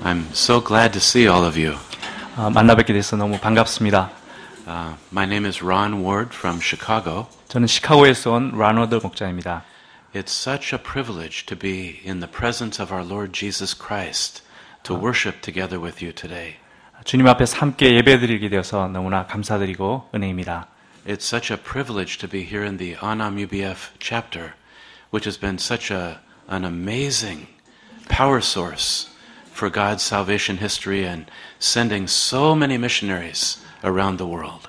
I'm so glad to see all of you. 만나 뵙게 돼서 너무 반갑습니다. My name is Ron Ward from Chicago. 저는 시카고에서 온 란워드 목자입니다. It's such a privilege to be in the presence of our Lord Jesus Christ, to worship together with you today. 주님 앞에서 함께 예배드리게 되어서 너무나 감사드리고 은혜입니다. It's such a privilege to be here in the Anam UBF chapter, which has been such an amazing power source for God's salvation history and sending so many missionaries around the world.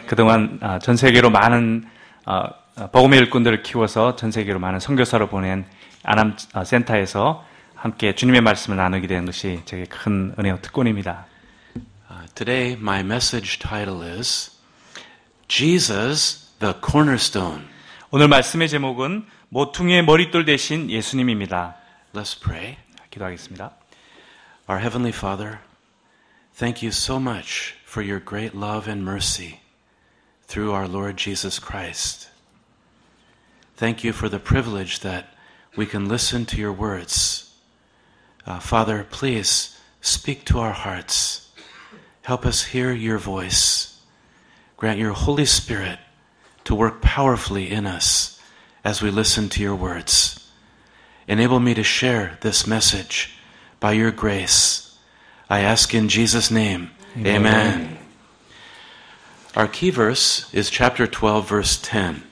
그동안 전 세계로 많은 복음의 일꾼들을 키워서 전 세계로 많은 선교사로 보낸 아남 센터에서 함께 주님의 말씀을 나누게 되는 것이 제게 큰 은혜와 특권입니다. Today my message title is Jesus the Cornerstone. 오늘 말씀의 제목은 모퉁이의 머릿돌 대신 예수님입니다. Let's pray. 기도하겠습니다. Our Heavenly Father, thank you so much for your great love and mercy through our Lord Jesus Christ. Thank you for the privilege that we can listen to your words. Father, please speak to our hearts. Help us hear your voice. Grant your Holy Spirit to work powerfully in us as we listen to your words. Enable me to share this message by your grace. I ask in Jesus' name, Amen. Our key verse is chapter 12, verse 10.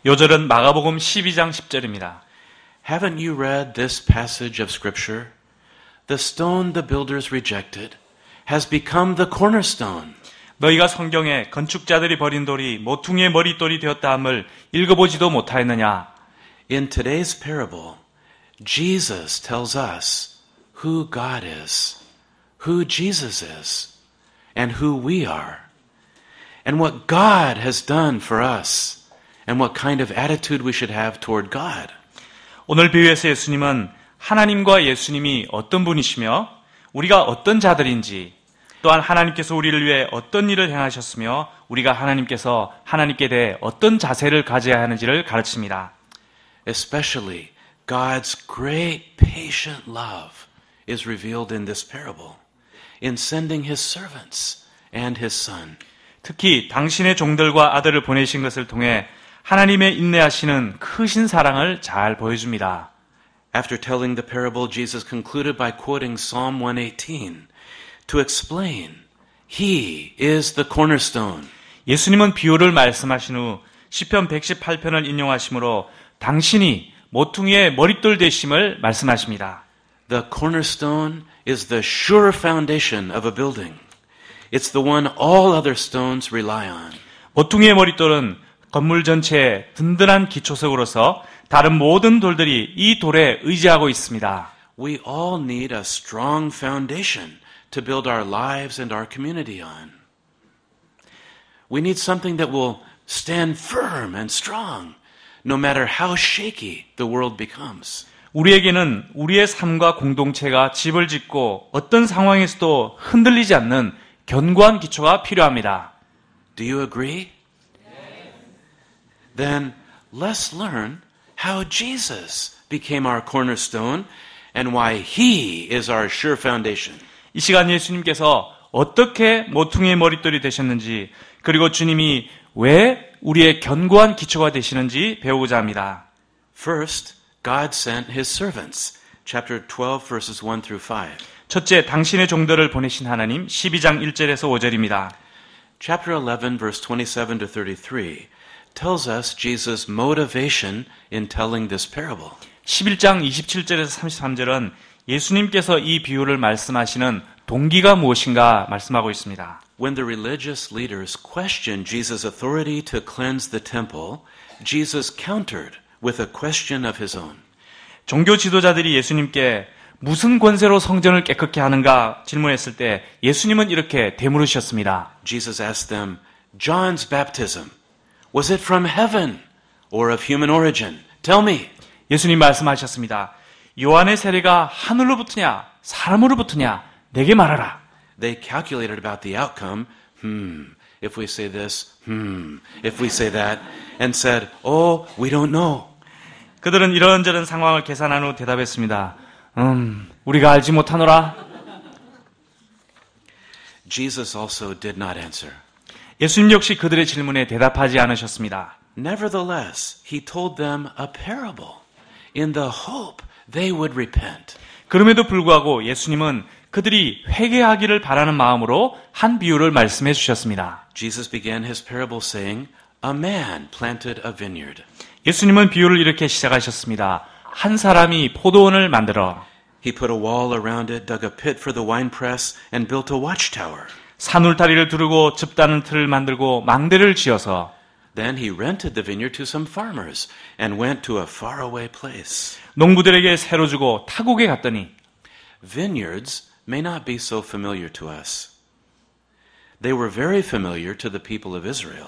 요절은 마가복음 12장 10절입니다. Haven't you read this passage of Scripture? The stone the builders rejected has become the cornerstone. 너희가 성경에 건축자들이 버린 돌이 모퉁이의 머릿돌이 되었다함을 읽어보지도 못하였느냐? In today's parable, Jesus tells us who God is, who Jesus is, and who we are, and what God has done for us, and what kind of attitude we should have toward God. 오늘 비유에서 예수님은 하나님과 예수님이 어떤 분이시며 우리가 어떤 자들인지 또한 하나님께서 우리를 위해 어떤 일을 행하셨으며 우리가 하나님께서 하나님께 대해 어떤 자세를 가져야 하는지를 가르칩니다. Especially God's great patient love is revealed in this parable in sending his servants and his son. 특히 당신의 종들과 아들을 보내신 것을 통해 하나님의 인내하시는 크신 사랑을 잘 보여줍니다. After telling the parable, Jesus concluded by quoting Psalm 118 to explain, He is the cornerstone. 예수님은 비유를 말씀하신 후 시편 118편을 인용하심으로 당신이 모퉁이의 머릿돌 되심을 말씀하십니다. The cornerstone is the sure foundation of a building. It's the one all other stones rely on. 모퉁이의 머릿돌은 건물 전체의 든든한 기초석으로서 다른 모든 돌들이 이 돌에 의지하고 있습니다. We all need a strong foundation to build our lives and our community on. We need something that will stand firm and strong, no matter how shaky the world becomes. 우리에게는 우리의 삶과 공동체가 집을 짓고 어떤 상황에서도 흔들리지 않는 견고한 기초가 필요합니다. Do you agree? Then let's learn how Jesus became our cornerstone and why He is our sure foundation. 이 시간 예수님께서 어떻게 모퉁이의 머릿돌이 되셨는지 그리고 주님이 왜 우리의 견고한 기초가 되시는지 배우고자 합니다. First, God sent His servants. Chapter 12 verses 1 through 5. 첫째, 당신의 종들을 보내신 하나님 12장 1절에서 5절입니다. Chapter 11 verse 27 to 33 tells us Jesus' motivation in telling this parable. 11장 27절에서 33절은 예수님께서 이 비유를 말씀하시는 동기가 무엇인가 말씀하고 있습니다. When the religious leaders questioned Jesus' authority to cleanse the temple, Jesus countered with a question of his own. 종교 지도자들이 예수님께 무슨 권세로 성전을 깨끗게 하는가 질문했을 때 예수님은 이렇게 되물으셨습니다. Jesus asked them, John's baptism, was it from heaven or of human origin? Tell me. 예수님 말씀하셨습니다. 요한의 세례가 하늘로부터냐 사람으로부터냐 내게 말하라. They calculated about the outcome. If we say this, if we say that, and said, oh, we don't know. 그들은 이런저런 상황을 계산한 후 대답했습니다. 우리가 알지 못하노라. Jesus also did not answer. 예수님 역시 그들의 질문에 대답하지 않으셨습니다. Nevertheless, he told them a parable in the hope they would repent. 그럼에도 불구하고 예수님은 그들이 회개하기를 바라는 마음으로 한 비유를 말씀해 주셨습니다. Jesus began his parable saying, A man planted a vineyard. 예수님은 비유를 이렇게 시작하셨습니다. 한 사람이 포도원을 만들어 He put a wall around it, dug a pit for the winepress, and built a watchtower. 산울타리를 두르고 즙다는 틀을 만들고 망대를 지어서 Then he rented the vineyard to some farmers and went to a faraway place. 농부들에게 새로 주고 타국에 갔더니 Vineyards may not be so familiar to us. They were very familiar to the people of Israel.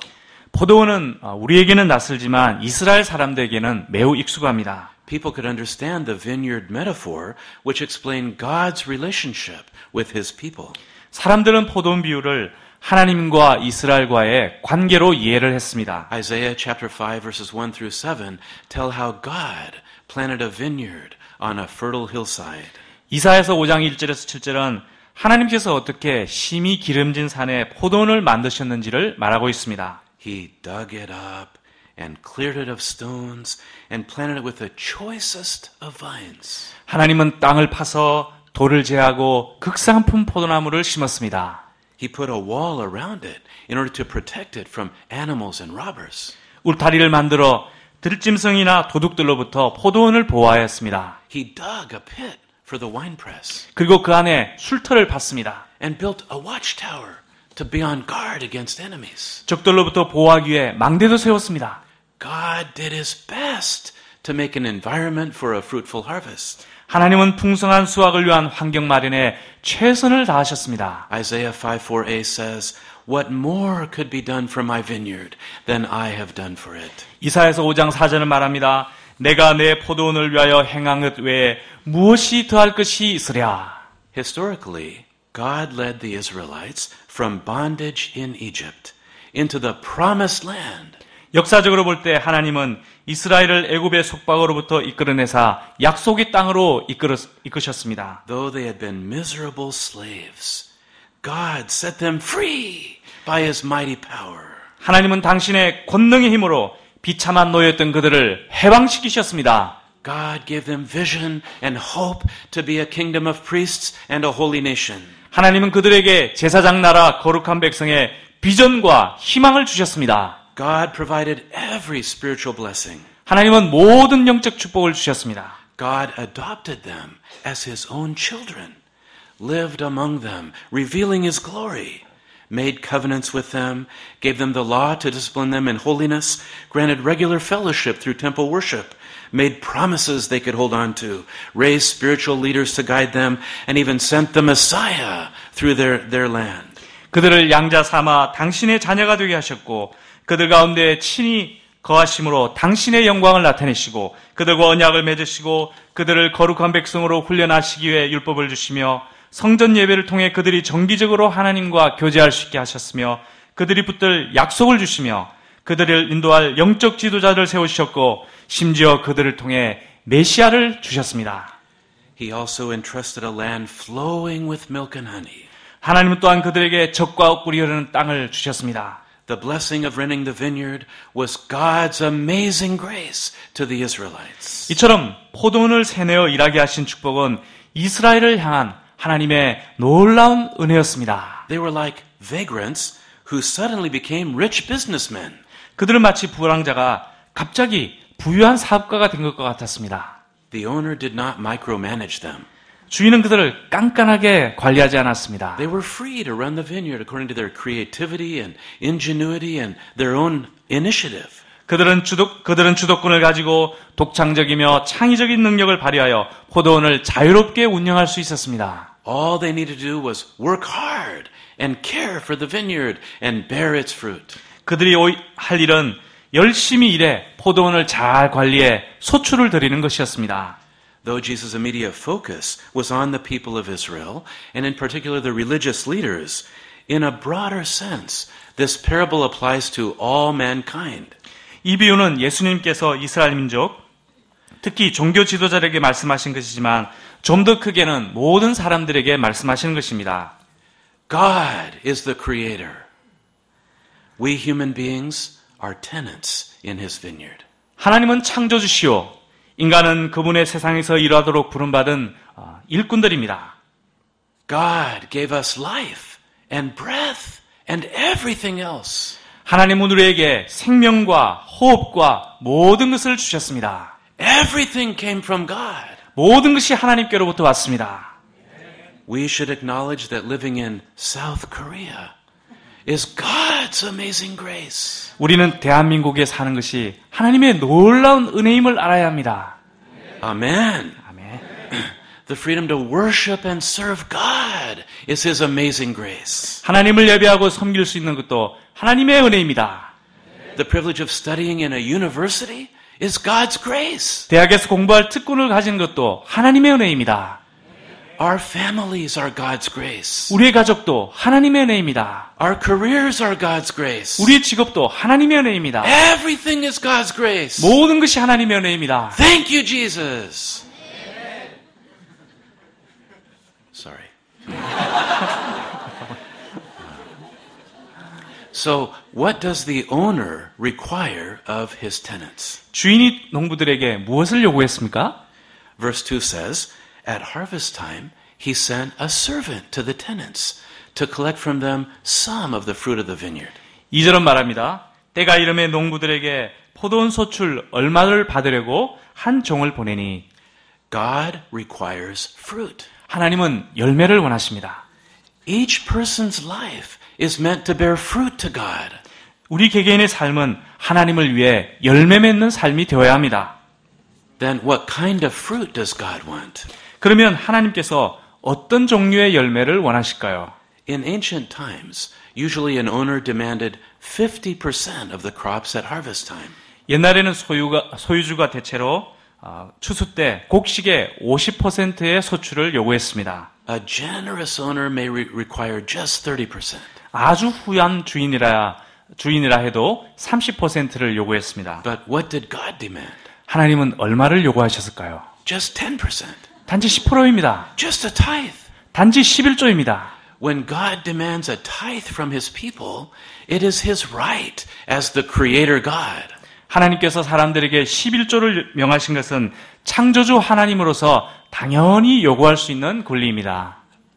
포도원은 우리에게는 낯설지만 이스라엘 사람들에게는 매우 익숙합니다. People could understand the vineyard metaphor, which explained God's relationship with his people. 사람들은 포도원 비유를 하나님과 이스라엘과의 관계로 이해를 했습니다. Isaiah chapter 5 verses 1 through 7 tell how God planted a vineyard on a fertile hillside. 이사야서 5장 1절에서 7절은 하나님께서 어떻게 심히 기름진 산에 포도원을 만드셨는지를 말하고 있습니다. He dug it up and cleared it of stones and planted it with the choicest of vines. 하나님은 땅을 파서 돌을 제하고 극상품 포도나무를 심었습니다. He put a wall around it in order to protect it from animals and robbers. 울타리를 만들어 들짐승이나 도둑들로부터 포도원을 보호하였습니다. He dug a pit for the winepress 그리고 그 안에 술터를 팠습니다. and built a watchtower to be on guard against enemies. 적들로부터 보호하기 위해 망대도 세웠습니다. God did his best to make an environment for a fruitful harvest. 하나님은 풍성한 수확을 위한 환경 마련에 최선을 다하셨습니다. Isaiah 5:4a says, What more could be done for my vineyard than I have done for it? 이사야서 5장 4절을 말합니다. 내가 내 포도원을 위하여 행한 것 외에 무엇이 더할 것이 있으랴. Historically, God led the Israelites from bondage in Egypt into the promised land. 역사적으로 볼 때 하나님은 이스라엘을 애굽의 속박으로부터 이끌어내사 약속의 땅으로 이끄셨습니다. Though they had been miserable slaves, God set them free by his mighty power. 하나님은 당신의 권능의 힘으로 비참한 노예였던 그들을 해방시키셨습니다. God gave them vision and hope to be a kingdom of priests and a holy nation. 하나님은 그들에게 제사장 나라 거룩한 백성의 비전과 희망을 주셨습니다. God provided every spiritual blessing. 하나님은 모든 영적 축복을 주셨습니다. God adopted them as his own children, lived among them, revealing his glory, made covenants with them, gave them the law to discipline them in holiness, granted regular fellowship through temple worship, made promises they could hold on to, raised spiritual leaders to guide them, and even sent the Messiah through their land. 그들을 양자 삼아 당신의 자녀가 되게 하셨고 그들 가운데 친히 거하심으로 당신의 영광을 나타내시고 그들과 언약을 맺으시고 그들을 거룩한 백성으로 훈련하시기 위해 율법을 주시며 성전 예배를 통해 그들이 정기적으로 하나님과 교제할 수 있게 하셨으며 그들이 붙들 약속을 주시며 그들을 인도할 영적 지도자를 세우셨고 심지어 그들을 통해 메시아를 주셨습니다. He also entrusted a land flowing with milk and honey. 하나님은 또한 그들에게 젖과 꿀이 흐르는 땅을 주셨습니다. The blessing of renting the vineyard was God's amazing grace to the Israelites. 이처럼 포도원을 세내어 일하게 하신 축복은 이스라엘을 향한 하나님의 놀라운 은혜였습니다. They were like vagrants who suddenly became rich businessmen. 그들은 마치 불황자가 갑자기 부유한 사업가가 된 것과 같았습니다. The owner did not micromanage them. 주인은 그들을 깐깐하게 관리하지 않았습니다. They were free to run the vineyard according to their creativity and ingenuity and their own initiative. 그들은 주도권을 가지고 독창적이며 창의적인 능력을 발휘하여 포도원을 자유롭게 운영할 수 있었습니다. All they needed to do was work hard and care for the vineyard and bear its fruit. 그들이 할 일은 열심히 일해 포도원을 잘 관리해 소출을 드리는 것이었습니다. Though Jesus' immediate focus was on the people of Israel, and in particular the religious leaders, in a broader sense, this parable applies to all mankind. 이 비유는 예수님께서 이스라엘 민족, 특히 종교 지도자에게 말씀하신 것이지만 좀 더 크게는 모든 사람들에게 말씀하시는 것입니다. God is the creator. We human beings are tenants in his vineyard. 하나님은 창조주시오. 인간은 그분의 세상에서 일하도록 부름받은 일꾼들입니다. God gave us life and breath and everything else. 하나님은 우리에게 생명과 호흡과 모든 것을 주셨습니다. Everything came from God. 모든 것이 하나님께로부터 왔습니다. We should acknowledge that living in South Korea is God's amazing grace. 우리는 대한민국에 사는 것이 하나님의 놀라운 은혜임을 알아야 합니다. Amen. 아멘. The freedom to worship and serve God is his amazing grace. 하나님을 예배하고 섬길 수 있는 것도 하나님의 은혜입니다. The privilege of studying in a university is God's grace. 대학에서 공부할 특권을 가진 것도 하나님의 은혜입니다. Our families are God's grace. 우리의 가족도 하나님의 은혜입니다. Our careers are God's grace. 우리의 직업도 하나님의 은혜입니다. Everything is God's grace. 모든 것이 하나님의 은혜입니다. Thank you, Jesus. Sorry. So, what does the owner require of his tenants? 주인이 농부들에게 무엇을 요구했습니까? Verse 2 says, At harvest time, he sent a servant to the tenants to collect from them some of the fruit of the vineyard. 2절은 말합니다. 때가 이름에 농부들에게 포도원 소출 얼마를 받으려고 한 종을 보내니 God requires fruit. 하나님은 열매를 원하십니다. Each person's life is meant to bear fruit to God. 우리 개개인의 삶은 하나님을 위해 열매 맺는 삶이 되어야 합니다. Then what kind of fruit does God want? 그러면 하나님께서 어떤 종류의 열매를 원하실까요? In ancient times, usually an owner demanded 50% of the crops at harvest time. 옛날에는 소유주가 대체로 추수 때 곡식의 50%의 소출을 요구했습니다. A generous owner may require just 30%. 아주 후한 주인이라 해도 30%를 요구했습니다. But what did God demand? 하나님은 얼마를 요구하셨을까요? Just 10%. 단지 10%입니다. Just a tithe. 단지 11조입니다. When God demands a tithe from his people, it is his right as the creator God. 하나님께서 사람들에게 11조를 명하신 것은 창조주 하나님으로서 당연히 요구할 수 있는 권리입니다.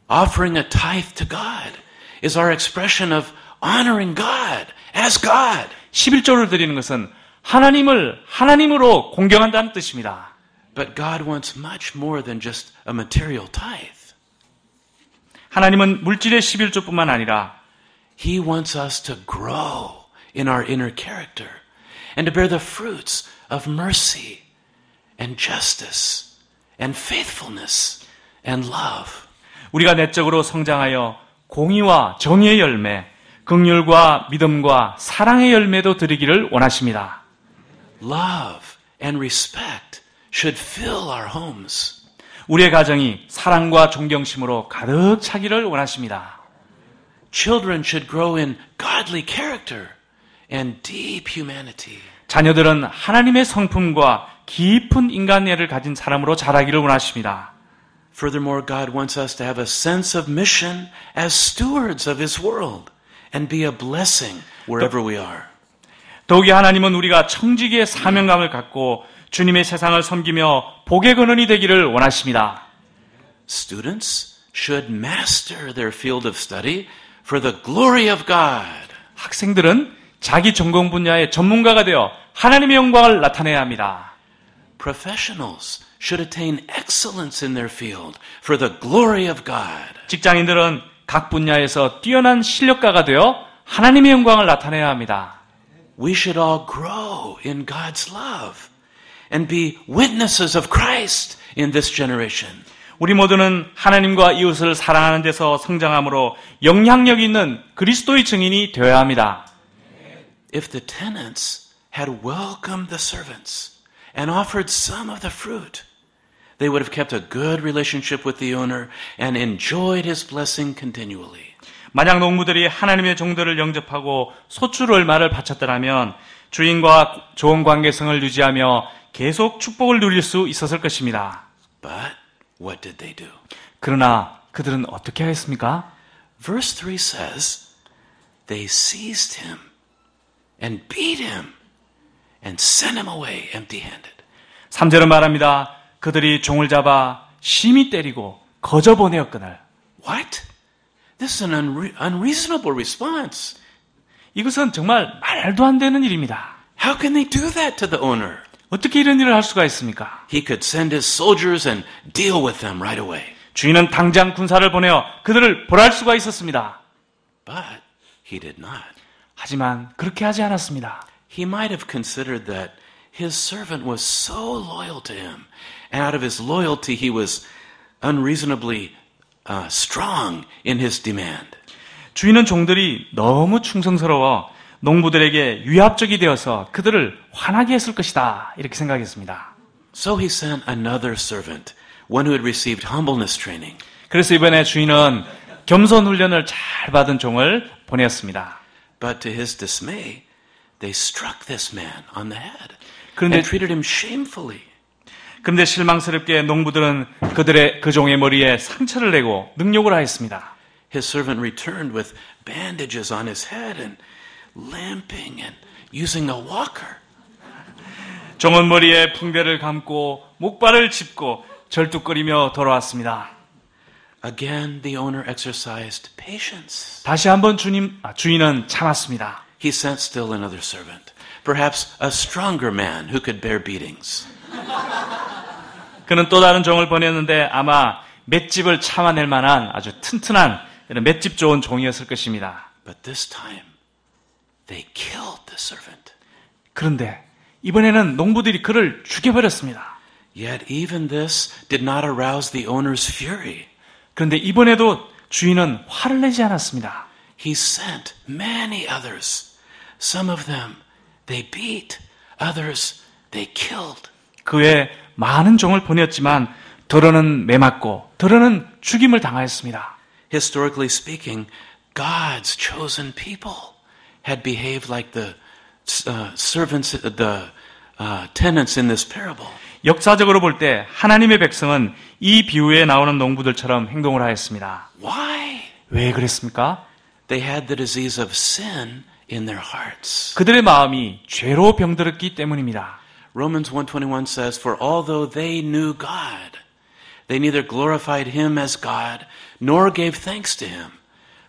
Offering a tithe to God is our expression of honoring God as God. 11조를 드리는 것은 하나님을 하나님으로 공경한다는 뜻입니다. But God wants much more than just a material tithe. 하나님은 물질의 11조뿐만 아니라 He wants us to grow in our inner character and to bear the fruits of mercy and justice and faithfulness and love. 우리가 내적으로 성장하여 공의와 정의의 열매, 긍휼과 믿음과 사랑의 열매도 드리기를 원하십니다. Love and respect should fill our homes. 우리의 가정이 사랑과 존경심으로 가득 차기를 원하십니다. Children should grow in godly character and deep humanity. 자녀들은 하나님의 성품과 깊은 인간애를 가진 사람으로 자라기를 원하십니다. Furthermore, God wants us to have a sense of mission as stewards of His world and be a blessing wherever we are. 더욱이 하나님은 우리가 청지기의 사명감을 갖고 주님의 세상을 섬기며 복의 근원이 되기를 원하십니다. Students should master their field of study for the glory of God. 학생들은 자기 전공 분야의 전문가가 되어 하나님의 영광을 나타내야 합니다. Professionals should attain excellence in their field for the glory of God. 직장인들은 각 분야에서 뛰어난 실력가가 되어 하나님의 영광을 나타내야 합니다. We should all grow in God's love and be witnesses of Christ in this generation. 우리 모두는 하나님과 이웃을 사랑하는 데서 성장함으로 영향력 있는 그리스도의 증인이 되어야 합니다. If the tenants had welcomed the servants and offered some of the fruit, they would have kept a good relationship with the owner and enjoyed his blessing continually. 만약 농부들이 하나님의 종들을 영접하고 소출 얼마를 바쳤더라면 주인과 좋은 관계성을 유지하며 계속 축복을 누릴 수 있었을 것입니다. But what did they do? 그러나 그들은 어떻게 하였습니까? verse 3 says, they seized him and beat him and sent him away empty-handed. 3절은 말합니다. 그들이 종을 잡아 심히 때리고 거저 보내었거늘. What? This is an unreasonable response. 이것은 정말 말도 안 되는 일입니다. How can they do that to the owner? 어떻게 이런 일을 할 수가 있습니까? He could send his soldiers and deal with them right away. 주인은 당장 군사를 보내어 그들을 벌할 수가 있었습니다. But he did not. 하지만 그렇게 하지 않았습니다. He might have considered that his servant was so loyal to him, and out of his loyalty he was unreasonably strong in his demand. 주인은 종들이 너무 충성스러워 농부들에게 위압적이 되어서 그들을 화나게 했을 것이다. 이렇게 생각했습니다. So he sent another servant, one who had received humbleness training. 그래서 이번에 주인은 겸손 훈련을 잘 받은 종을 보냈습니다. But to his dismay, they struck this man on the head 그런데 and treated him shamefully. 그런데 실망스럽게 농부들은 그 종의 머리에 상처를 내고 능욕을 하였습니다. His servant returned with bandages on his head and limping and using a walker. 종은 머리에 붕대를 감고 목발을 짚고 절뚝거리며 돌아왔습니다. Again, the owner exercised patience. 다시 한번 주인은 참았습니다. He sent still another servant, perhaps a stronger man who could bear beatings. 그는 또 다른 종을 보냈는데 아마 맷집을 참아낼 만한 아주 튼튼한 이런 맷집 좋은 종이었을 것입니다. But this time, they killed the servant. 그런데 이번에는 농부들이 그를 죽여버렸습니다. Yet even this did not arouse the owner's fury. 그런데 이번에도 주인은 화를 내지 않았습니다. He sent many others. Some of them they beat, others they killed. 그 외에 많은 종을 보냈지만 더러는 매맞고 더러는 죽임을 당하였습니다. Historically speaking, God's chosen people had behaved like the servants, the tenants in this parable. 역사적으로 볼 때 하나님의 백성은 이 비유에 나오는 농부들처럼 행동을 하였습니다. Why? 왜 그랬습니까? They had the disease of sin in their hearts. 그들의 마음이 죄로 병들었기 때문입니다. Romans 1:21 says, For although they knew God, they neither glorified him as God, nor gave thanks to him.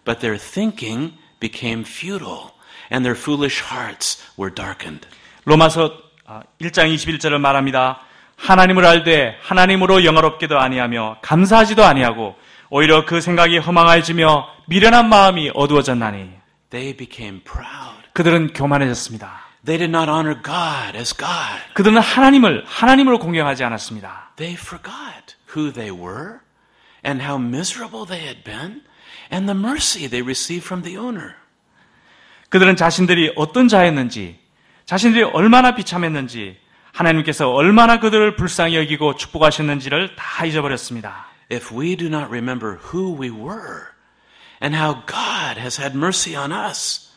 But their thinking became futile, and their foolish hearts were darkened. 로마서 1장 21절을 말합니다. 하나님을 알되 하나님으로 영화롭게도 아니하며 감사하지도 아니하고 오히려 그 생각이 허망해지며 미련한 마음이 어두워졌나니 They became proud. 그들은 교만해졌습니다. They did not honor God as God. 그들은 하나님을 하나님으로 공경하지 않았습니다. They forgot who they were and how miserable they had been and the mercy they received from the owner. 그들은 자신들이 어떤 자였는지, 자신들이 얼마나 비참했는지, 하나님께서 얼마나 그들을 불쌍히 여기고 축복하셨는지를 다 잊어버렸습니다. If we do not remember who we were and how God has had mercy on us,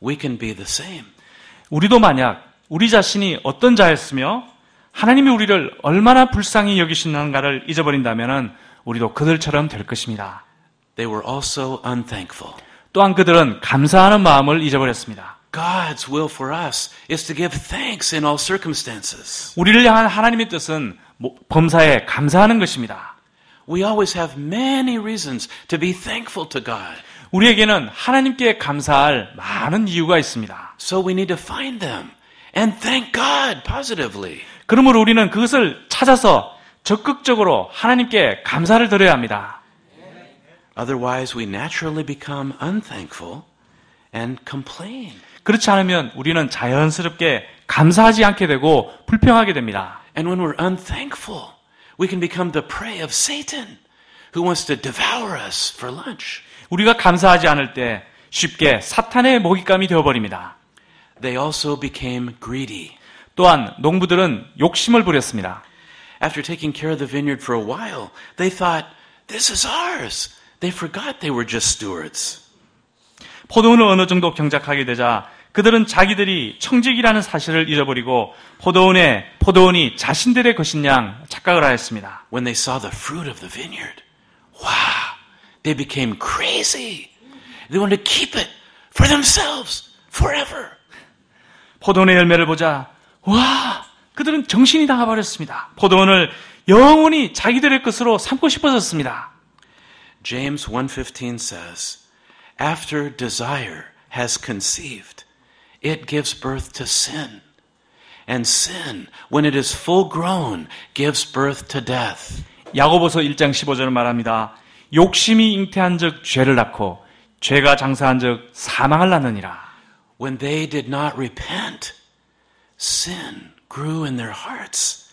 we can be the same. 우리도 만약 우리 자신이 어떤 자였으며 하나님이 우리를 얼마나 불쌍히 여기시는가를 잊어버린다면 우리도 그들처럼 될 것입니다. They were also unthankful. 또한 그들은 감사하는 마음을 잊어버렸습니다. God's will for us is to give thanks in all circumstances. 우리를 향한 하나님의 뜻은 범사에 감사하는 것입니다. We always have many reasons to be thankful to God. 우리에게는 하나님께 감사할 많은 이유가 있습니다. So we need to find them and thank God positively. 그러므로 우리는 그것을 찾아서 적극적으로 하나님께 감사를 드려야 합니다. Otherwise, we naturally become unthankful and complain. 그렇지 않으면 우리는 자연스럽게 감사하지 않게 되고 불평하게 됩니다. And when we're unthankful, we can become the prey of Satan, who wants to devour us for lunch. 우리가 감사하지 않을 때 쉽게 사탄의 먹잇감이 되어버립니다. They also became greedy. 또한 농부들은 욕심을 부렸습니다. After taking care of the vineyard for a while, they thought, this is ours. They forgot they were just stewards. 포도원을 어느 정도 경작하게 되자 그들은 자기들이 청직이라는 사실을 잊어버리고 포도원이 자신들의 것인 양 착각을 하였습니다. When they saw the fruit of the vineyard, wow, they became crazy. They wanted to keep it for themselves forever. 포도원의 열매를 보자 와 그들은 정신이 나가버렸습니다. 포도원을 영원히 자기들의 것으로 삼고 싶어졌습니다. James 1:15 says, After desire has conceived, it gives birth to sin. And sin, when it is full grown, gives birth to death. 야고보서 1장 15절을 말합니다. 욕심이 잉태한 적 죄를 낳고 죄가 장사한 적 사망을 낳느니라. When they did not repent, sin grew in their hearts,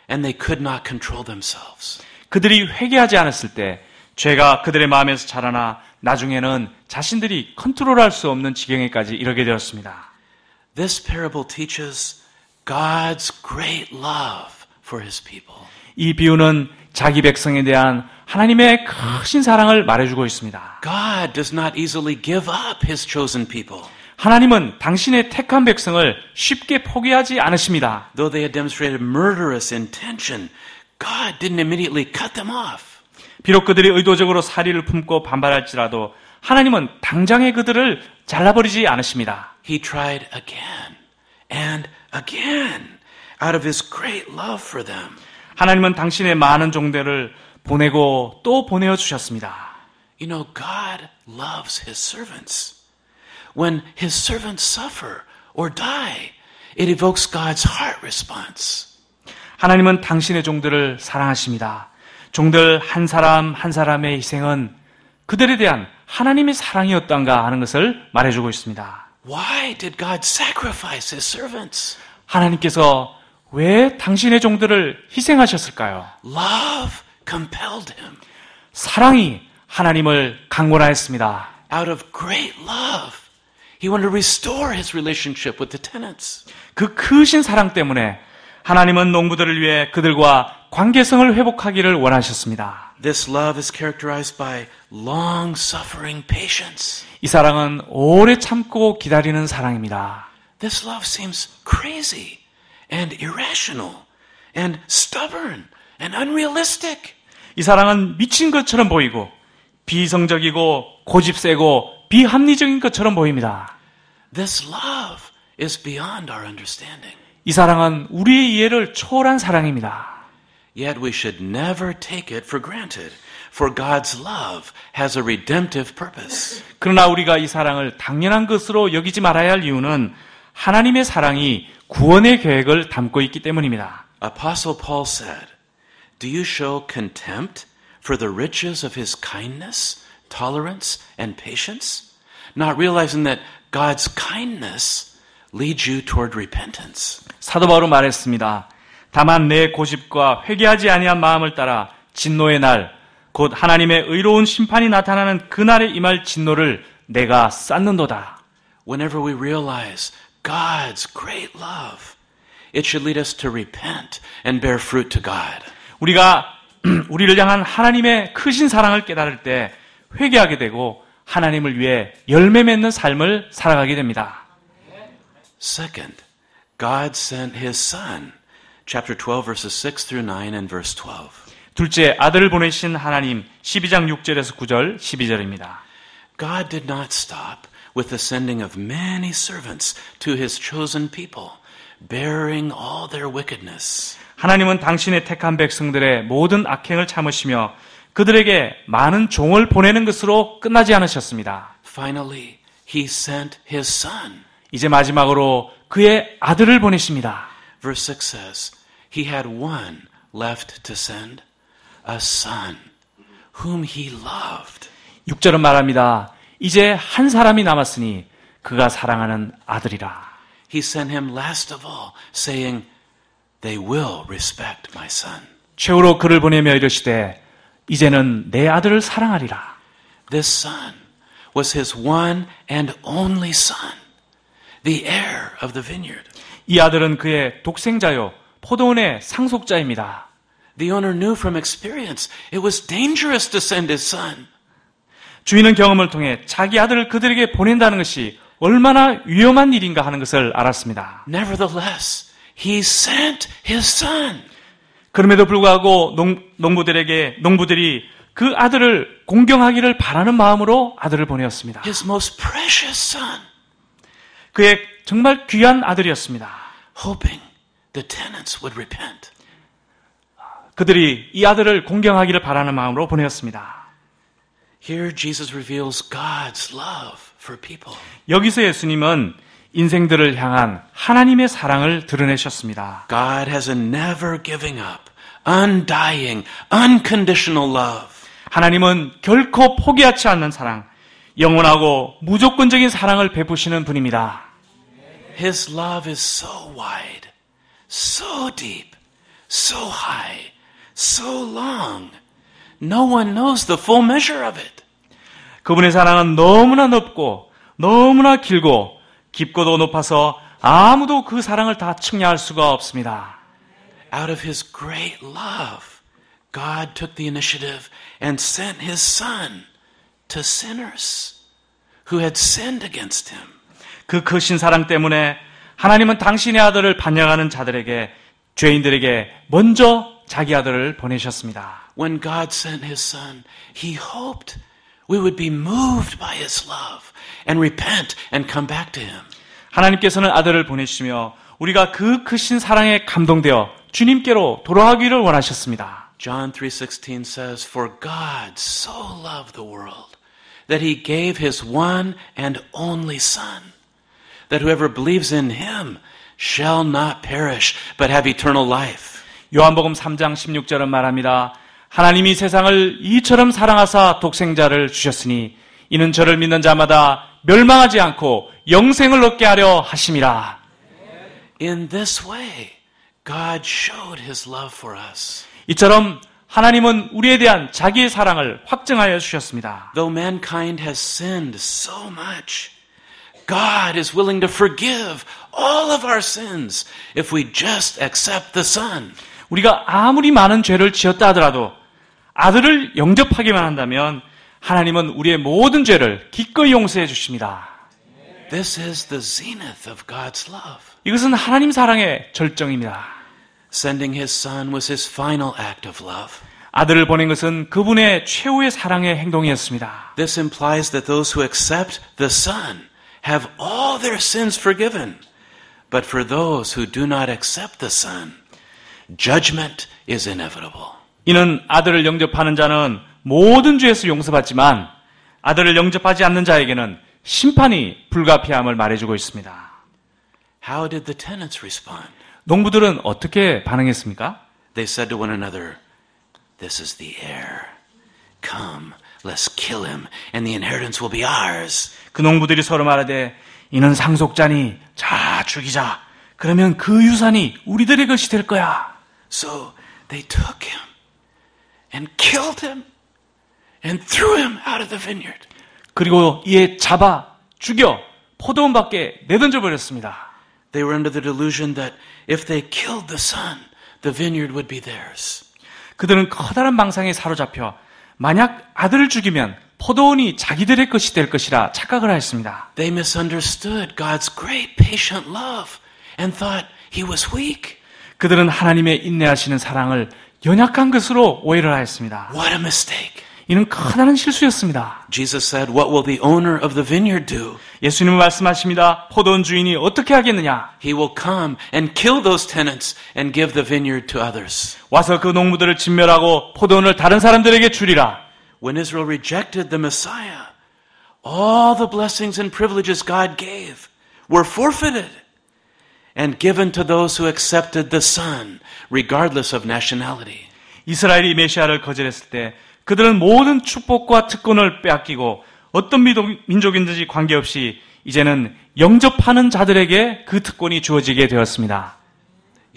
and they could not control themselves. 그들이 회개하지 않았을 때 죄가 그들의 마음에서 자라나 나중에는 자신들이 컨트롤할 수 없는 지경에까지 이르게 되었습니다. This parable teaches God's great love for His people. 이 비유는 자기 백성에 대한 하나님의 크신 사랑을 말해주고 있습니다. God does not easily give up His chosen people. 하나님은 당신의 택한 백성을 쉽게 포기하지 않으십니다. Though they had demonstrated murderous intention, God didn't immediately cut them off. 비록 그들이 의도적으로 사리를 품고 반발할지라도 하나님은 당장에 그들을 잘라버리지 않으십니다. He tried again and again out of His great love for them. 하나님은 당신의 많은 종들을 보내고 또 보내어 주셨습니다. You know, God loves His servants. When His servants suffer or die, it evokes God's heart response. 하나님은 당신의 종들을 사랑하십니다. 종들 한 사람 한 사람의 희생은 그들에 대한 하나님의 사랑이었던가 하는 것을 말해주고 있습니다. Why did God sacrifice His servants? 하나님께서 왜 당신의 종들을 희생하셨을까요? Love compelled Him. 사랑이 하나님을 강권하였습니다. Out of great love, He wanted to restore His relationship with the tenants. 그 크신 사랑 때문에 하나님은 농부들을 위해 그들과 관계성을 회복하기를 원하셨습니다. This love is characterized by long-suffering patience. 이 사랑은 오래 참고 기다리는 사랑입니다. This love seems crazy and irrational and stubborn and unrealistic. 이 사랑은 미친 것처럼 보이고 비이성적이고 고집세고 비합리적인 것처럼 보입니다. This love is beyond our understanding. 이 사랑은 우리의 이해를 초월한 사랑입니다. Yet we should never take it for granted, for God's love has a redemptive purpose. 그러나 우리가 이 사랑을 당연한 것으로 여기지 말아야 할 이유는 하나님의 사랑이 구원의 계획을 담고 있기 때문입니다. Apostle Paul said, Do you show contempt for the riches of His kindness, tolerance, and patience, not realizing that God's kindness leads you toward repentance? 사도 바울은 말했습니다. 다만 내 고집과 회개하지 아니한 마음을 따라 진노의 날, 곧 하나님의 의로운 심판이 나타나는 그날에 임할 진노를 내가 쌓는도다. Whenever we realize God's great love, it should lead us to repent and bear fruit to God. 우리가 우리를 향한 하나님의 크신 사랑을 깨달을 때 회개하게 되고 하나님을 위해 열매 맺는 삶을 살아가게 됩니다. Second, God sent His Son, chapter 12, verses 6 through 9 and verse 12. 둘째, 아들을 보내신 하나님 12장 6절에서 9절 12절입니다. God did not stop with the sending of many servants to His chosen people, bearing all their wickedness. 하나님은 당신의 택한 백성들의 모든 악행을 참으시며 그들에게 많은 종을 보내는 것으로 끝나지 않으셨습니다. Finally, He sent His Son. 이제 마지막으로 그의 아들을 보내십니다. Verse 6 says, He had one left to send, a son, whom He loved. 6절은 말합니다. 이제 한 사람이 남았으니 그가 사랑하는 아들이라. He sent Him last of all, saying, They will respect my son. 최후로 그를 보내며 이르시되 이제는 내 아들을 사랑하리라. This son was His one and only son, the heir of the vineyard. 이 아들은 그의 독생자요 포도원의 상속자입니다. The owner knew from experience it was dangerous to send his son. 주인은 경험을 통해 자기 아들을 그들에게 보낸다는 것이 얼마나 위험한 일인가 하는 것을 알았습니다. Nevertheless, He sent His son. 그럼에도 불구하고 농부들이 그 아들을 공경하기를 바라는 마음으로 아들을 보내었습니다. His most precious son, 그의 정말 귀한 아들이었습니다. hoping the tenants would repent. 그들이 이 아들을 공경하기를 바라는 마음으로 보내었습니다. Here Jesus reveals God's love for people. 여기서 예수님은 인생들을 향한 하나님의 사랑을 드러내셨습니다. God has a never giving up, undying, unconditional love. 하나님은 결코 포기하지 않는 사랑, 영원하고 무조건적인 사랑을 베푸시는 분입니다. His love is so wide, so deep, so high, so long. No one knows the full measure of it. 그분의 사랑은 너무나 넓고 너무나 길고 깊고도 높아서 아무도 그 사랑을 다 측량할 수가 없습니다. Out of His great love, God took the initiative and sent His Son to sinners who had sinned against Him. 그 크신 사랑 때문에 하나님은 당신의 아들을 반역하는 자들에게, 죄인들에게 먼저 자기 아들을 보내셨습니다. When God sent His Son, He hoped we would be moved by His love and repent and come back to Him. 하나님께서는 아들을 보내시며 우리가 그 크신 사랑에 감동되어 주님께로 돌아가기를 원하셨습니다. John 3:16 says, For God so loved the world that He gave His one and only Son, that whoever believes in Him shall not perish but have eternal life. 요한복음 3장 16절은 말합니다. 하나님이 세상을 이처럼 사랑하사 독생자를 주셨으니 이는 저를 믿는 자마다 멸망하지 않고 영생을 얻게 하려 하심이라. In this way, God showed His love for us. 이처럼 하나님은 우리에 대한 자기의 사랑을 확증하여 주셨습니다. Though mankind has sinned so much, God is willing to forgive all of our sins if we just accept the Son. 우리가 아무리 많은 죄를 지었다 하더라도 아들을 영접하기만 한다면 하나님은 우리의 모든 죄를 기꺼이 용서해 주십니다. This is the zenith of God's love. 이것은 하나님 사랑의 절정입니다. Sending His Son was His final act of love. 아들을 보낸 것은 그분의 최후의 사랑의 행동이었습니다. This implies that those who accept the Son have all their sins forgiven. But for those who do not accept the Son, judgment is inevitable. 이는 아들을 영접하는 자는 모든 죄에서 용서받지만 아들을 영접하지 않는 자에게는 심판이 불가피함을 말해주고 있습니다. How did the tenants respond? 농부들은 어떻게 반응했습니까? They said to one another, This is the heir. Come, let's kill him, and the inheritance will be ours. 그 농부들이 서로 말하되 이는 상속자니 자 죽이자. 그러면 그 유산이 우리들의 것이 될 거야. So they took him and killed him and threw him out of the vineyard. 그리고 이에 잡아 죽여 포도원 밖에 내던져 버렸습니다. They were under the delusion that if they killed the son, the vineyard would be theirs. 그들은 커다란 망상에 사로잡혀 만약 아들을 죽이면 포도원이 자기들의 것이 될 것이라 착각을 하였습니다. They misunderstood God's great patient love and thought he was weak. 그들은 하나님의 인내하시는 사랑을 연약한 것으로 오해를 하였습니다. What a mistake. 이는 커다란 실수였습니다. Jesus said, What will the owner of the vineyard do? 예수님은 말씀하십니다. 포도원 주인이 어떻게 하겠느냐? He will come and kill those tenants and give the vineyard to others. 와서 그 농부들을 진멸하고 포도원을 다른 사람들에게 주리라. When Israel rejected the Messiah, all the blessings and privileges God gave were forfeited and given to those who accepted the Son, regardless of nationality. 이스라엘이 메시아를 거절했을 때 그들은 모든 축복과 특권을 빼앗기고 어떤 민족인지 관계없이 이제는 영접하는 자들에게 그 특권이 주어지게 되었습니다.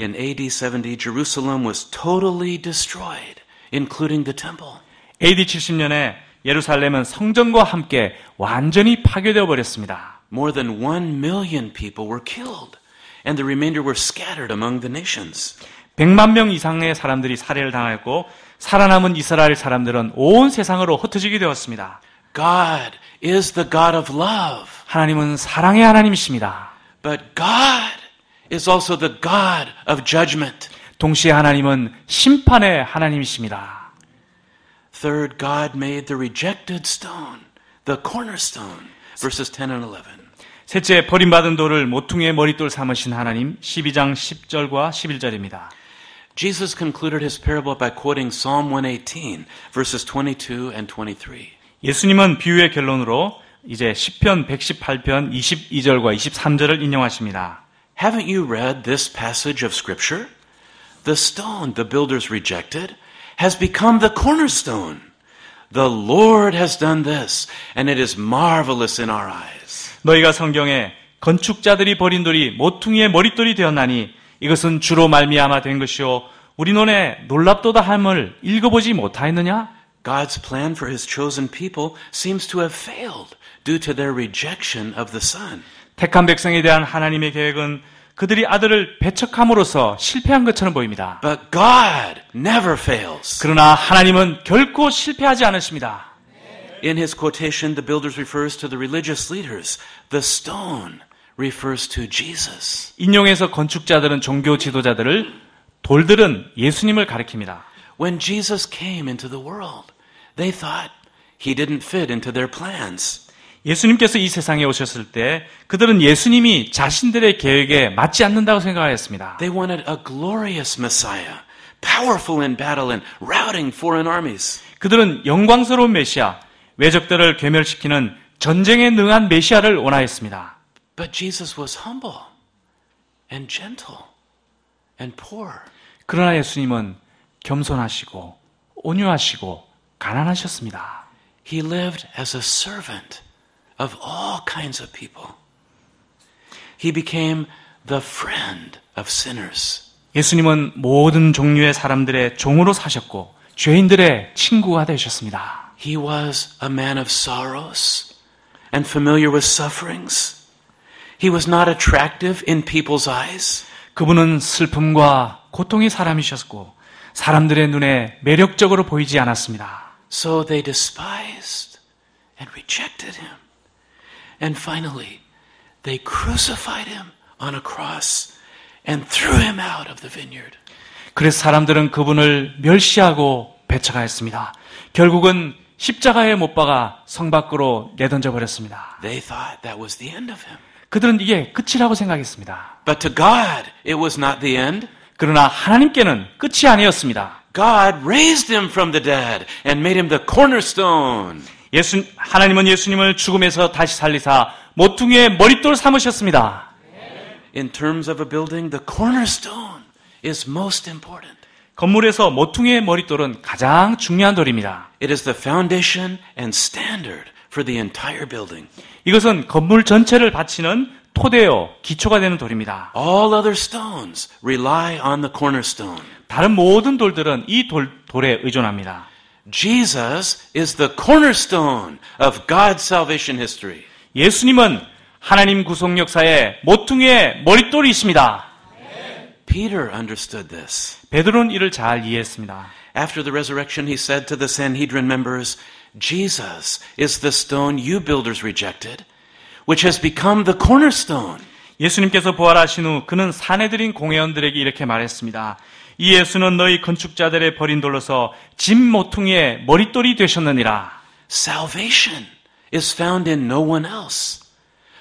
In AD 70, Jerusalem was totally destroyed, including the temple. AD 70년에 예루살렘은 성전과 함께 완전히 파괴되어 버렸습니다. More than 1 million people were killed, and the remainder were scattered among the nations. 100만 명 이상의 사람들이 살해를 당하였고 살아남은 이스라엘 사람들은 온 세상으로 흩어지게 되었습니다. God is the God of love. 하나님은 사랑의 하나님이십니다. But God is also the God of judgment. 동시에 하나님은 심판의 하나님이십니다. Third, God made the rejected stone the cornerstone. Verses 10 and 11. 셋째, 버림받은 돌을 모퉁이의 머릿돌 삼으신 하나님, 12장 10절과 11절입니다. Jesus concluded his parable by quoting Psalm 118, verses 22 and 23. 예수님은 비유의 결론으로 이제 시편 118편 22절과 23절을 인용하십니다. Haven't you read this passage of Scripture? The stone the builders rejected has become the cornerstone. The Lord has done this, and it is marvelous in our eyes. 너희가 성경에 건축자들이 버린 돌이 모퉁이의 머릿돌이 되었나니 이것은 주로 말미암아 된 것이요 우리 눈에 놀랍도다 함을 읽어보지 못하였느냐? God's plan for his chosen people seems to have failed due to their rejection of the Son. 택한 백성에 대한 하나님의 계획은 그들이 아들을 배척함으로써 실패한 것처럼 보입니다. But God never fails. 그러나 하나님은 결코 실패하지 않으십니다. In his quotation, the builders refers to the religious leaders. The stone refers to Jesus. 인용해서 건축자들은 종교 지도자들을, 돌들은 예수님을 가리킵니다. When Jesus came into the world, they thought he didn't fit into their plans. 예수님께서 이 세상에 오셨을 때 그들은 예수님이 자신들의 계획에 맞지 않는다고 생각하였습니다. They wanted a glorious Messiah, powerful in battle and routing foreign armies. 그들은 영광스러운 메시아, 외적들을 괴멸시키는 전쟁에 능한 메시아를 원하였습니다. But Jesus was humble and gentle and poor. 그러나 예수님은 겸손하시고 온유하시고 가난하셨습니다. He lived as a servant of all kinds of people. He became the friend of sinners. 예수님은 모든 종류의 사람들의 종으로 사셨고 죄인들의 친구가 되셨습니다. He was a man of sorrows and familiar with sufferings. He was not attractive in people's eyes. 그분은 슬픔과 고통의 사람이셨고 사람들의 눈에 매력적으로 보이지 않았습니다. So they despised and rejected him. And finally, they crucified him on a cross and threw him out of the vineyard. 그래서 사람들은 그분을 멸시하고 배척하였습니다. 결국은 십자가에 못 박아 성 밖으로 내던져 버렸습니다. They thought that was the end of him. 그들은 이게 끝이라고 생각했습니다. But to God, it was not the end. 그러나 하나님께는 끝이 아니었습니다. God raised him from the dead and made him the cornerstone. 하나님은 예수님을 죽음에서 다시 살리사 모퉁이의 머릿돌 삼으셨습니다. In terms of a building, the cornerstone is most important. 건물에서 모퉁이의 머릿돌은 가장 중요한 돌입니다. It is the foundation and standard for the entire building. 이것은 건물 전체를 바치는 토대요, 기초가 되는 돌입니다. All other stones rely on the cornerstone. 다른 모든 돌들은 이 돌에 의존합니다. Jesus is the cornerstone of God's salvation history. 예수님은 하나님 구속 역사의 모퉁이의 머릿돌이십니다. Peter understood this. 베드로는 이를 잘 이해했습니다. After the resurrection, he said to the Sanhedrin members, Jesus is the stone you builders rejected, which has become the cornerstone. 예수님께서 부활하신 후 그는 사내들인 공회원들에게 이렇게 말했습니다. 이 예수는 너희 건축자들의 버린 돌로서 집 모퉁이의 머릿돌이 되셨느니라. Salvation is found in no one else.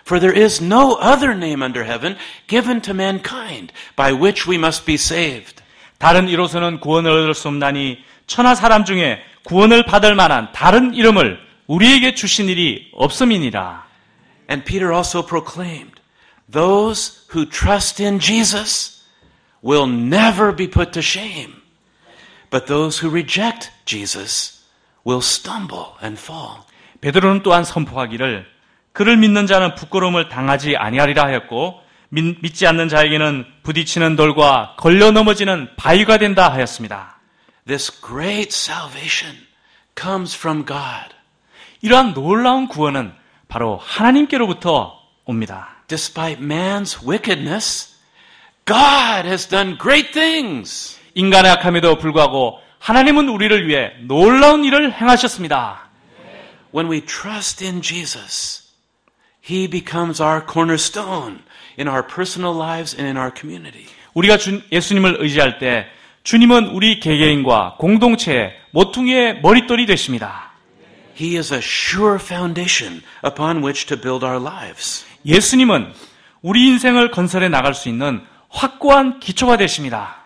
For there is no other name under heaven given to mankind by which we must be saved. 다른 이로서는 구원을 얻을 수 없나니 천하 사람 중에 구원을 받을 만한 다른 이름을 우리에게 주신 일이 없음이니라. And Peter also proclaimed, those who trust in Jesus will never be put to shame. But those who reject Jesus will stumble and fall. 베드로는 또한 선포하기를 그를 믿는 자는 부끄러움을 당하지 아니하리라 하였고 믿지 않는 자에게는 부딪히는 돌과 걸려 넘어지는 바위가 된다 하였습니다. This great salvation comes from God. 이러한 놀라운 구원은 바로 하나님께로부터 옵니다. Despite man's wickedness, God has done great things. 인간의 악함에도 불구하고 하나님은 우리를 위해 놀라운 일을 행하셨습니다. When we trust in Jesus, He becomes our cornerstone in our personal lives and in our community. 우리가 예수님을 의지할 때 주님은 우리 개개인과 공동체의 모퉁이의 머릿돌이 되십니다. He is a sure foundation upon which to build our lives. 예수님은 우리 인생을 건설해 나갈 수 있는 확고한 기초가 되십니다.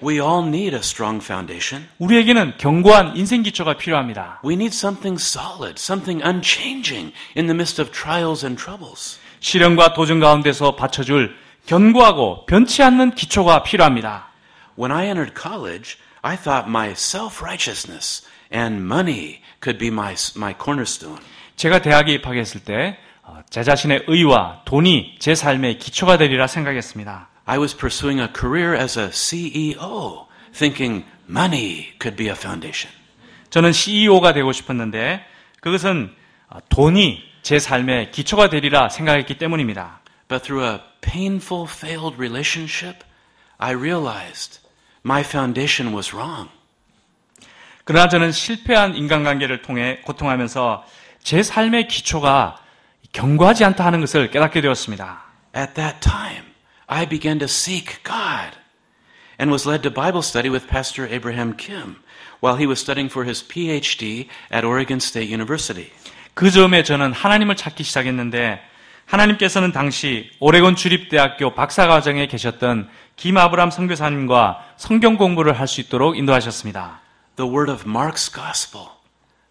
We all need a strong foundation. 우리에게는 견고한 인생 기초가 필요합니다. We need something solid, something unchanging in the midst of trials and troubles. 시련과 도전 가운데서 받쳐줄 견고하고 변치 않는 기초가 필요합니다. When I entered college, I thought my self-righteousness and money could be my cornerstone. 제가 대학에 입학했을 때 제 자신의 의와 돈이 제 삶의 기초가 되리라 생각했습니다. I was pursuing a career as a CEO, thinking money could be a foundation. 저는 CEO가 되고 싶었는데 그것은 돈이 제 삶의 기초가 되리라 생각했기 때문입니다. But through a painful failed relationship, I realized my foundation was wrong. 그러나 저는 실패한 인간관계를 통해 고통하면서 제 삶의 기초가 견고하지 않다 하는 것을 깨닫게 되었습니다. At that time, I began to seek God and was led to Bible study with Pastor Abraham Kim while he was studying for his PhD at Oregon State University. 그 즈음에 저는 하나님을 찾기 시작했는데 하나님께서는 당시 오레곤 주립대학교 박사과정에 계셨던 김아브람 선교사님과 성경 공부를 할 수 있도록 인도하셨습니다. The word of Mark's gospel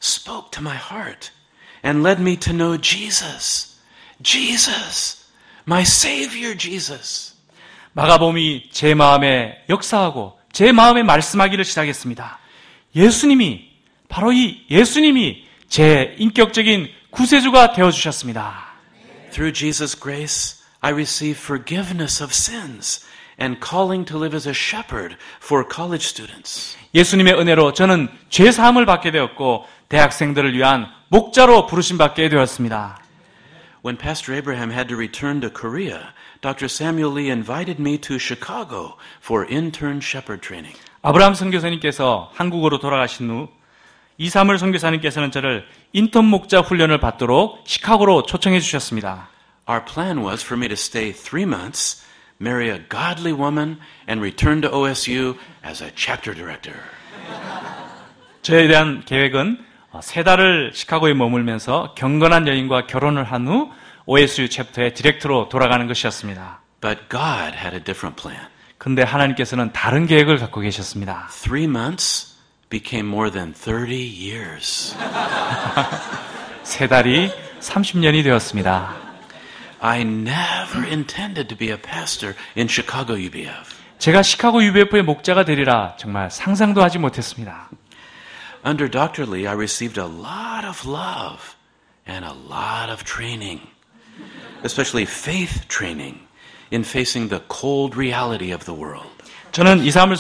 spoke to my heart and led me to know Jesus. Jesus, my Savior Jesus. 마가복음이 제 마음에 역사하고 제 마음에 말씀하기를 시작했습니다. 예수님이 바로 이 예수님이 제 인격적인 구세주가 되어주셨습니다. Through Jesus' grace, I received forgiveness of sins and calling to live as a shepherd for college students. 예수님의 은혜로 저는 죄 사함을 받게 되었고 대학생들을 위한 목자로 부르심 받게 되었습니다. When Pastor Abraham had to return to Korea, Dr. Samuel Lee invited me to Chicago for intern shepherd training. 아브라함 선교사님께서 한국으로 돌아가신 후 이사물 선교사님께서는 저를 인턴 목자 훈련을 받도록 시카고로 초청해 주셨습니다. Our plan was for me to stay 3 months, marry a godly woman, and return to OSU as a chapter director. 저에 대한 계획은 3달을 시카고에 머물면서 경건한 여인과 결혼을 한 후 OSU 챕터의 디렉터로 돌아가는 것이었습니다. But God had a different plan. 근데 하나님께서는 다른 계획을 갖고 계셨습니다. 3 months became more than 30 years. 3달이 30년이 되었습니다. I never intended to be a pastor in Chicago UBF. 제가 시카고 UBF의 목자가 되리라 정말 상상도 하지 못했습니다. Under Dr. Lee, I received a lot of love and a lot of training, especially faith training in facing the cold reality of the world. 저는 이사물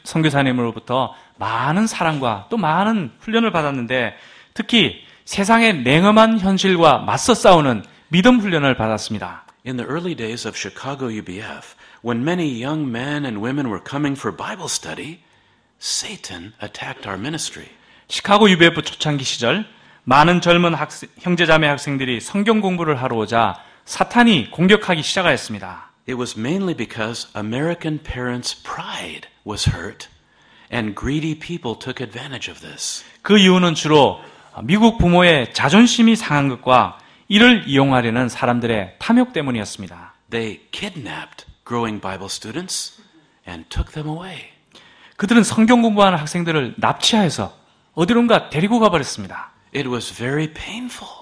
선교사님으로부터 많은 사랑과 또 많은 훈련을 받았는데 특히 세상의 냉엄한 현실과 맞서 싸우는 믿음 훈련을 받았습니다. In the early days of Chicago UBF, when many young men and women were coming for Bible study, Satan attacked our ministry. 시카고 UBF 초창기 시절 많은 젊은 형제자매 학생들이 성경 공부를 하러 오자 사탄이 공격하기 시작하였습니다. It was mainly because American parents' pride was hurt and greedy people took advantage of this. 그 이유는 주로 미국 부모의 자존심이 상한 것과 이를 이용하려는 사람들의 탐욕 때문이었습니다. They kidnapped growing Bible students and took them away. 그들은 성경 공부하는 학생들을 납치하여서 어디론가 데리고 가버렸습니다. It was very painful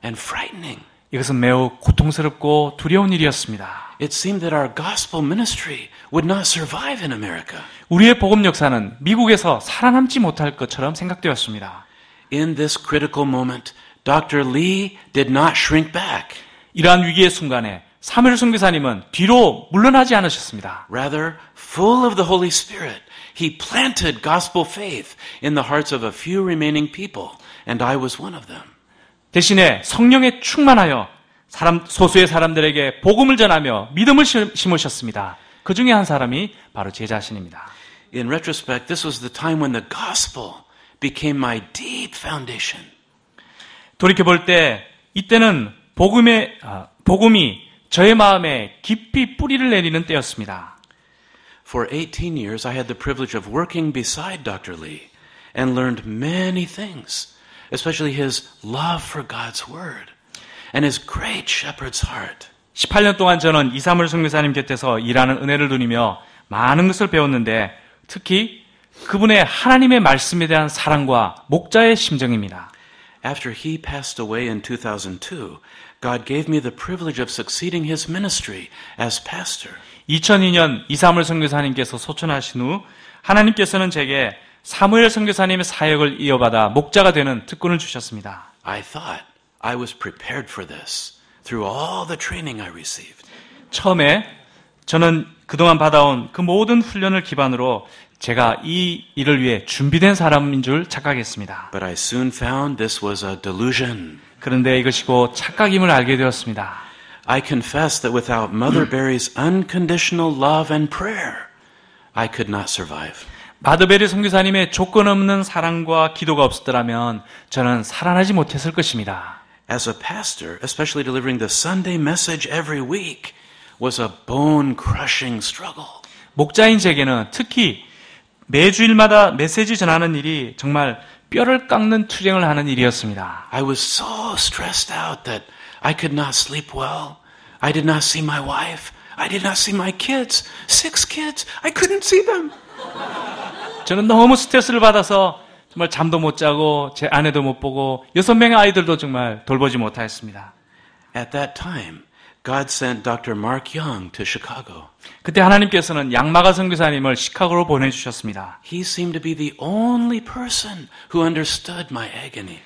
and frightening. 이것은 매우 고통스럽고 두려운 일이었습니다. It seemed that our gospel ministry would not survive in America. 우리의 복음 역사는 미국에서 살아남지 못할 것처럼 생각되었습니다. In this critical moment, Dr. Lee did not shrink back. 이러한 위기의 순간에 사무엘 선교사님은 뒤로 물러나지 않으셨습니다. Rather, full of the Holy Spirit, he planted gospel faith in the hearts of a few remaining people, and I was one of them. 대신에 성령에 충만하여 소수의 사람들에게 복음을 전하며 믿음을 심으셨습니다. 그 중에 한 사람이 바로 제 자신입니다. In retrospect, this was the time when the gospel became my deep foundation. 돌이켜볼 때 이때는 복음이 저의 마음에 깊이 뿌리를 내리는 때였습니다. For 18 years, I had the privilege of working beside Dr. Lee and learned many things, especially his love for God's Word and his great shepherd's heart. 18년 동안 저는 이사물 선교사님 곁에서 일하는 은혜를 누리며 많은 것을 배웠는데 특히 그분의 하나님의 말씀에 대한 사랑과 목자의 심정입니다. After he passed away in 2002, God gave me the privilege of succeeding his ministry as pastor. 2002년 이사물 선교사님께서 소천하신 후 하나님께서는 제게 사무엘 선교사님의 사역을 이어받아 목자가 되는 특권을 주셨습니다. I thought I was prepared for this through all the training I received. 처음에 저는 그동안 받아온 그 모든 훈련을 기반으로 제가 이 일을 위해 준비된 사람인 줄 착각했습니다. But I soon found this was a delusion. 그런데 이것이 곧 착각임을 알게 되었습니다. I confess that without Mother Barry's unconditional love and prayer, I could not survive. 마더베리 선교사님의 조건 없는 사랑과 기도가 없었더라면 저는 살아나지 못했을 것입니다. As a pastor, especially delivering the Sunday message every week, was a bone-crushing struggle. 목자인 제게는 특히 매주일마다 메시지 전하는 일이 정말 뼈를 깎는 투쟁을 하는 일이었습니다. I was so stressed out that I could not sleep well. I did not see my wife. I did not see my kids. 6 kids. I couldn't see them. 저는 너무 스트레스를 받아서 정말 잠도 못 자고 제 아내도 못 보고 6명의 아이들도 정말 돌보지 못하였습니다. At that time, God sent Dr. Mark Young to Chicago. 그때 하나님께서는 양마가 선교사님을 시카고로 보내주셨습니다. He seemed to be the only person who understood my agony.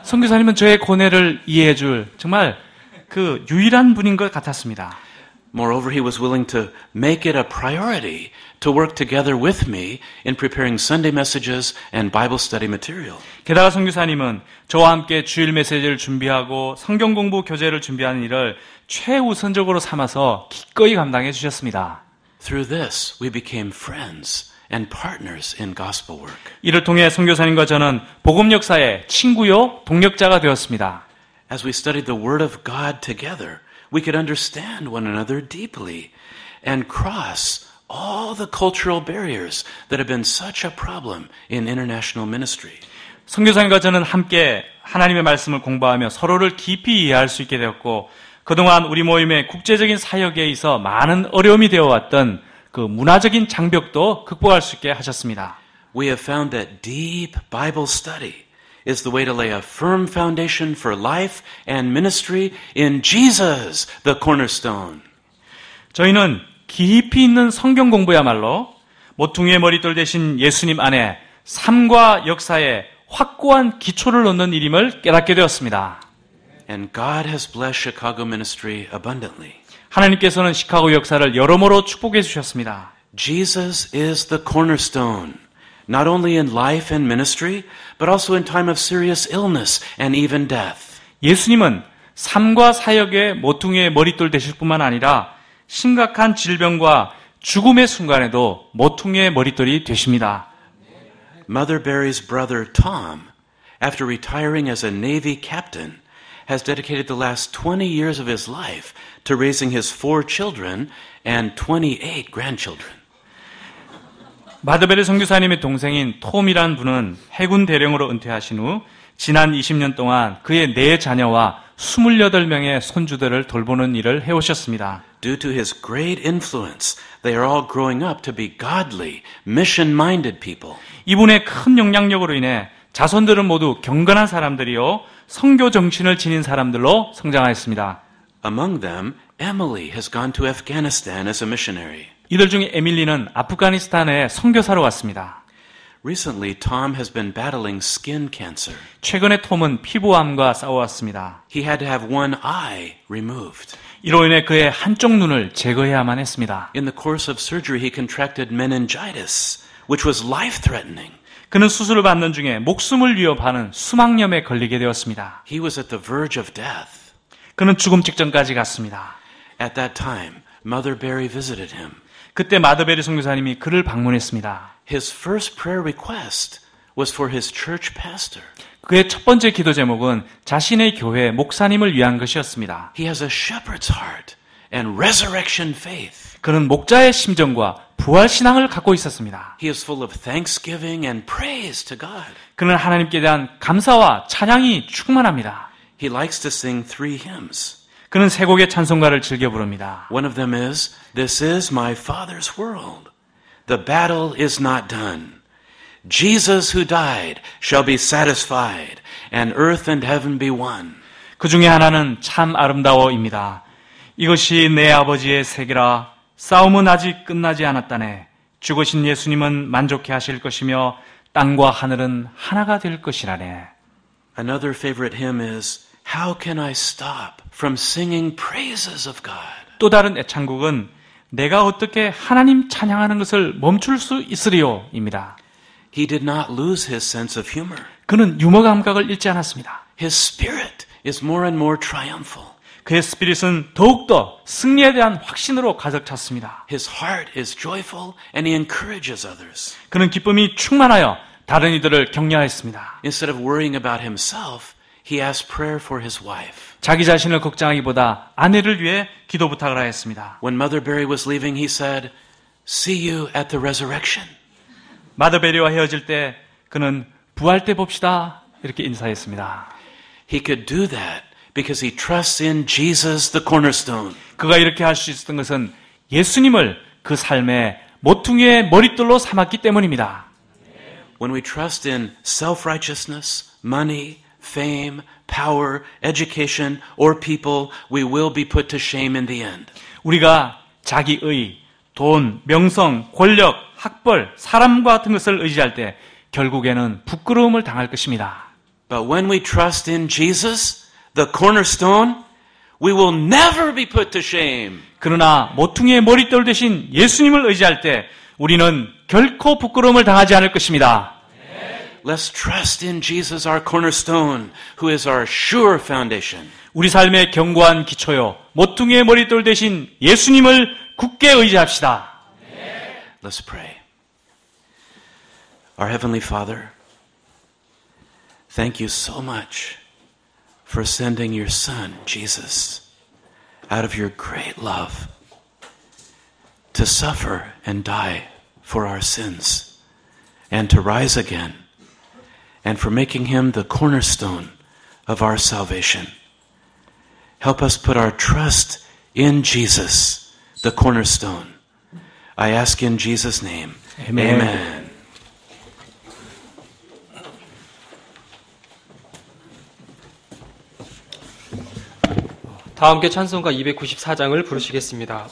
선교사님은 저의 고뇌를 이해해줄 정말 그 유일한 분인 것 같았습니다. Moreover, he was willing to make it a priority to work together with me in preparing Sunday messages and Bible study material. 게다가 선교사님은 저와 함께 주일 메시지를 준비하고 성경 공부 교재를 준비하는 일을 최우선적으로 삼아서 기꺼이 감당해 주셨습니다. Through this, we became friends and partners in gospel work. 이를 통해 선교사님과 저는 복음 역사의 친구요 동력자가 되었습니다. As we studied the Word of God together, we could understand one another deeply and cross all the cultural barriers that have been such a problem in international ministry. 선교사님과 저는 함께 하나님의 말씀을 공부하며 서로를 깊이 이해할 수 있게 되었고 그동안 우리 모임의 국제적인 사역에 있어 많은 어려움이 되어왔던 그 문화적인 장벽도 극복할 수 있게 하셨습니다. We have found that deep Bible study is the way to lay a firm foundation for life and ministry in Jesus, the cornerstone. 저희는 깊이 있는 성경 공부야말로 모퉁이의 머릿돌 대신 예수님 안에 삶과 역사에 확고한 기초를 놓는 일임을 깨닫게 되었습니다. And God has blessed Chicago ministry abundantly. 하나님께서는 시카고 역사를 여러모로 축복해 주셨습니다. Jesus is the cornerstone, not only in life and ministry, but also in time of serious illness and even death. 예수님은 삶과 사역의 모퉁이의 머릿돌 되실 뿐만 아니라 심각한 질병과 죽음의 순간에도 모퉁이의 머릿돌이 되십니다. Mother Barry's brother Tom, after retiring as a Navy captain, has dedicated the last 20 years of his life to raising his 4 children and 28 grandchildren. 마더베리 선교사님의 동생인 톰이란 분은 해군 대령으로 은퇴하신 후 지난 20년 동안 그의 4자녀와 28명의 손주들을 돌보는 일을 해오셨습니다. Due to his great influence, they are all growing up to be godly, mission-minded people. 이분의 큰 영향력으로 인해 자손들은 모두 경건한 사람들이요 선교 정신을 지닌 사람들로 성장하였습니다. Among them, Emily has gone to Afghanistan as a missionary. 이들 중에 에밀리는 아프가니스탄에 선교사로 갔습니다. Recently, Tom has been battling skin cancer. 최근에 톰은 피부암과 싸워왔습니다. He had to have one eye removed. 이로 인해 그의 한쪽 눈을 제거해야만 했습니다. In the course of surgery, he contracted meningitis, which was life-threatening. 그는 수술을 받는 중에 목숨을 위협하는 수막염에 걸리게 되었습니다. He was at the verge of death. 그는 죽음 직전까지 갔습니다. At that time, Mother Barry visited him. 그때 마더베리 선교사님이 그를 방문했습니다. His first prayer request was for his church pastor. 그의 첫 번째 기도 제목은 자신의 교회 목사님을 위한 것이었습니다. He has a shepherd's heart and resurrection faith. 그는 목자의 심정과 부활 신앙을 갖고 있었습니다. He is full of thanksgiving and praise to God. 그는 하나님께 대한 감사와 찬양이 충만합니다. He likes to sing 3 hymns. 그는 세 곡의 찬송가를 즐겨 부릅니다. One of them is, This is my Father's world. The battle is not done. Jesus who died shall be satisfied, and earth and heaven be won. 그 중에 하나는 참 아름다워입니다. 이것이 내 아버지의 세계라. 싸움은 아직 끝나지 않았다네. 죽으신 예수님은 만족해 하실 것이며 땅과 하늘은 하나가 될 것이라네. Another favorite hymn is, How can I stop from singing praises of God? 또 다른 애창곡은 내가 어떻게 하나님 찬양하는 것을 멈출 수 있으리요입니다. He did not lose his sense of humor. 그는 유머 감각을 잃지 않았습니다. His spirit is more and more triumphal. 그의 스피릿은 더욱더 승리에 대한 확신으로 가득 찼습니다. His heart is joyful and he encourages others. 그는 기쁨이 충만하여 다른 이들을 격려했습니다. Instead of worrying about himself, he asked prayer for his wife. 자기 자신을 걱정하기보다 아내를 위해 기도 부탁을 하였습니다. When Mother Berry was leaving, he said, See you at the resurrection. 마더베리와 헤어질 때 그는 부활 때 봅시다 이렇게 인사했습니다. He could do that because he trusts in Jesus, the cornerstone. 그가 이렇게 할 수 있었던 것은 예수님을 그 삶의 모퉁이의 머릿돌로 삼았기 때문입니다. When we trust in self-righteousness, money, fame, power, education, or people, we will be put to shame in the end. 우리가 자기의, 돈, 명성, 권력, 학벌, 사람과 같은 것을 의지할 때 결국에는 부끄러움을 당할 것입니다. But when we trust in Jesus, the cornerstone, we will never be put to shame. 그러나 모퉁이의 머릿돌 대신 예수님을 의지할 때 우리는 결코 부끄러움을 당하지 않을 것입니다. Let's trust in Jesus, our cornerstone, who is our sure foundation. 우리 삶의 견고한 기초요, 모퉁이의 머릿돌 대신 예수님을 굳게 의지합시다. Let's pray. Our Heavenly Father, thank you so much for sending your Son, Jesus, out of your great love to suffer and die for our sins and to rise again, and for making him the cornerstone of our salvation. Help us put our trust in Jesus, the cornerstone. I ask in Jesus' name. Amen. Amen. 다 함께 찬송가 294장을 부르시겠습니다.